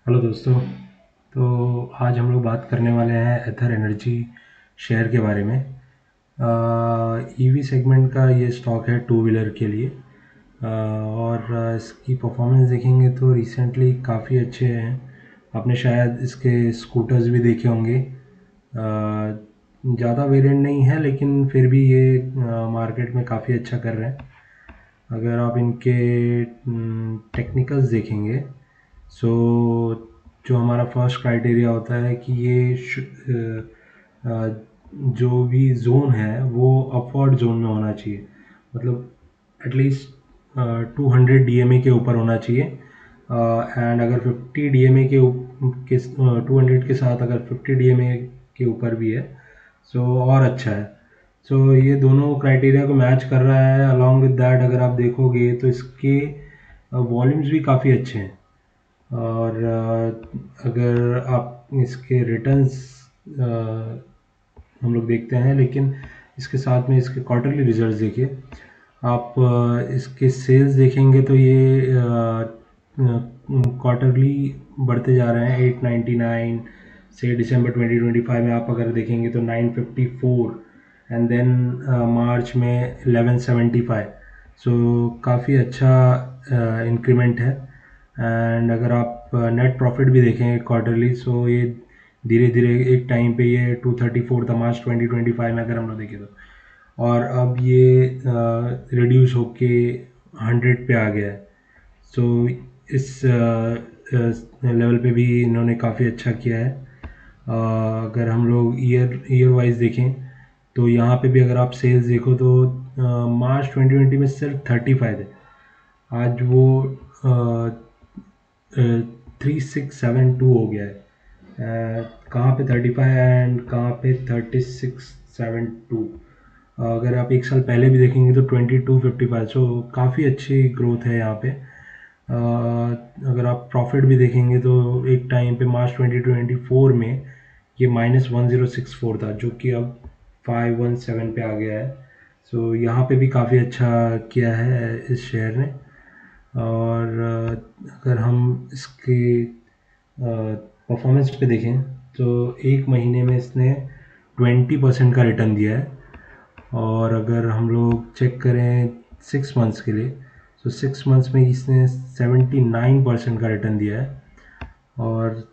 Hello दोस्तों। तो आज हम लोग बात करने वाले हैं एथर एनर्जी शेयर के बारे में। ईवी सेगमेंट का ये स्टॉक है टू व्हीलर के लिए। और इसकी परफॉर्मेंस देखेंगे तो रिसेंटली काफ़ी अच्छे हैं। आपने शायद इसके स्कूटर्स भी देखे होंगे। ज़्यादा वेरिएंट नहीं है लेकिन फिर भी ये मार्केट में काफ़ी अच्छा कर रहे हैं। अगर आप इनके टेक्निकल्स देखेंगे, सो जो हमारा फर्स्ट क्राइटेरिया होता है कि ये जो भी जोन है वो अपवर्ड जोन में होना चाहिए। मतलब एटलीस्ट 200 डीएमए के ऊपर होना चाहिए। एंड अगर 50 डीएमए के 200 के साथ अगर 50 डीएमए के ऊपर भी है सो और अच्छा है। सो ये दोनों क्राइटेरिया को मैच कर रहा है। अलॉन्ग विद दैट अगर आप देखोगे तो इसके वॉल्यूम्स भी काफ़ी अच्छे हैं। और अगर आप इसके रिटर्न्स हम लोग देखते हैं, लेकिन इसके साथ में इसके क्वार्टरली रिजल्ट्स देखिए। आप इसके सेल्स देखेंगे तो ये क्वार्टरली बढ़ते जा रहे हैं। 899 से दिसंबर 2025 में आप अगर देखेंगे तो 954 एंड देन मार्च में 1175। सो काफ़ी अच्छा इंक्रीमेंट है। एंड अगर आप नेट प्रॉफिट भी देखें क्वार्टरली, सो ये धीरे धीरे एक टाइम पे ये 234 था मार्च 2025 में अगर हम लोग देखें तो, और अब ये रिड्यूस होके 100 पे आ गया है। सो इस लेवल पे भी इन्होंने काफ़ी अच्छा किया है। अगर हम लोग ईयर वाइज देखें तो यहाँ पे भी अगर आप सेल्स देखो तो मार्च 2020 में सिर्फ 35 थे। आज वो 3672 हो गया है। कहाँ पे 35 एंड कहाँ पे 3672। अगर आप एक साल पहले भी देखेंगे तो 2255। सो काफ़ी अच्छी ग्रोथ है यहाँ पे। अगर आप प्रॉफिट भी देखेंगे तो एक टाइम पे मार्च 2024 में ये -1064 था, जो कि अब 517 पे आ गया है। सो यहाँ पे भी काफ़ी अच्छा किया है इस शेयर ने। और अगर हम इसके परफॉर्मेंस पे देखें तो एक महीने में इसने 20% का रिटर्न दिया है। और अगर हम लोग चेक करें 6 मंथ्स के लिए, तो 6 मंथ्स में इसने 79% का रिटर्न दिया है। और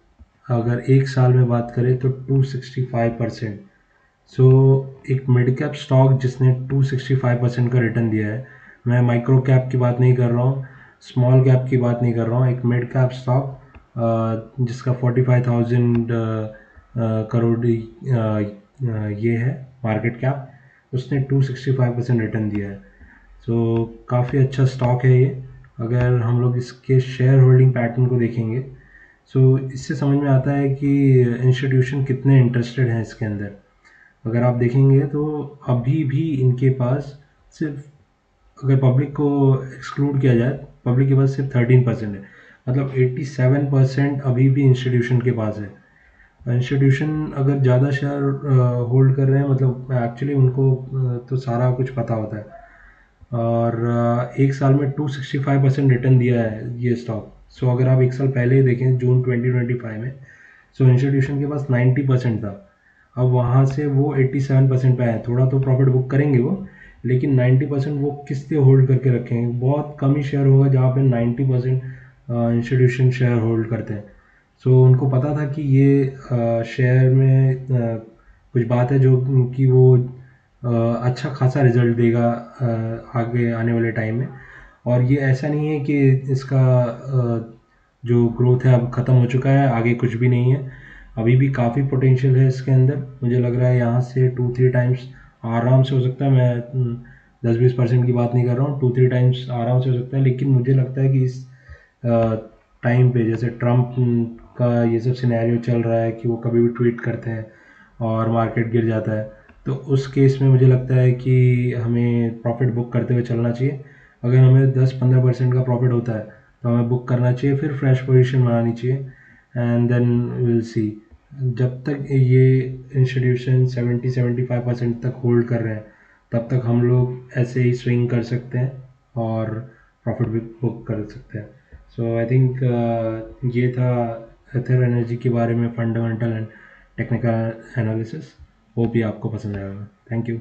अगर एक साल में बात करें तो 265%। सो एक मिड कैप स्टॉक जिसने 265% का रिटर्न दिया है। मैं माइक्रो कैप की बात नहीं कर रहा हूँ, स्मॉल कैप की बात नहीं कर रहा हूँ, एक मिड कैप स्टॉक जिसका 45,000 करोड़ ये है मार्केट कैप, उसने 265% रिटर्न दिया है। सो काफ़ी अच्छा स्टॉक है ये। अगर हम लोग इसके शेयर होल्डिंग पैटर्न को देखेंगे, सो इससे समझ में आता है कि इंस्टीट्यूशन कितने इंटरेस्टेड हैं इसके अंदर। अगर आप देखेंगे तो अभी भी इनके पास सिर्फ, अगर पब्लिक को एक्सक्लूड किया जाए, पब्लिक के पास सिर्फ 13% है। मतलब 87% अभी भी इंस्टीट्यूशन के पास है। इंस्टीट्यूशन अगर ज़्यादा शेयर होल्ड कर रहे हैं, मतलब एक्चुअली उनको तो सारा कुछ पता होता है। और एक साल में 265% रिटर्न दिया है ये स्टॉक। सो अगर आप एक साल पहले ही देखें जून 2025 में, सो इंस्टीट्यूशन के पास 90% था। अब वहाँ से वो 87% पे आए। थोड़ा तो प्रॉफिट बुक करेंगे वो, लेकिन 90% वो किससे होल्ड करके रखेंगे। बहुत कम ही शेयर होगा जहाँ पे 90% इंस्टीट्यूशन शेयर होल्ड करते हैं। सो उनको पता था कि ये शेयर में कुछ बात है जो कि वो अच्छा खासा रिजल्ट देगा आगे आने वाले टाइम में। और ये ऐसा नहीं है कि इसका जो ग्रोथ है अब ख़त्म हो चुका है, आगे कुछ भी नहीं है। अभी भी काफ़ी पोटेंशियल है इसके अंदर। मुझे लग रहा है यहाँ से 2-3 टाइम्स आराम से हो सकता है। मैं 10-20% की बात नहीं कर रहा हूँ, 2-3 टाइम्स आराम से हो सकता है। लेकिन मुझे लगता है कि इस टाइम पे जैसे ट्रम्प का ये सब सिनेरियो चल रहा है कि वो कभी भी ट्वीट करते हैं और मार्केट गिर जाता है, तो उस केस में मुझे लगता है कि हमें प्रॉफिट बुक करते हुए चलना चाहिए। अगर हमें 10-15% का प्रॉफिट होता है तो हमें बुक करना चाहिए, फिर फ्रेश पोजीशन बनानी चाहिए एंड देन विल सी। जब तक ये इंस्टीट्यूशन 70-75% तक होल्ड कर रहे हैं, तब तक हम लोग ऐसे ही स्विंग कर सकते हैं और प्रॉफिट भी बुक कर सकते हैं। सो आई थिंक ये था एथर एनर्जी के बारे में फंडामेंटल एंड टेक्निकल एनालिसिस, वो भी आपको पसंद आएगा। Thank you.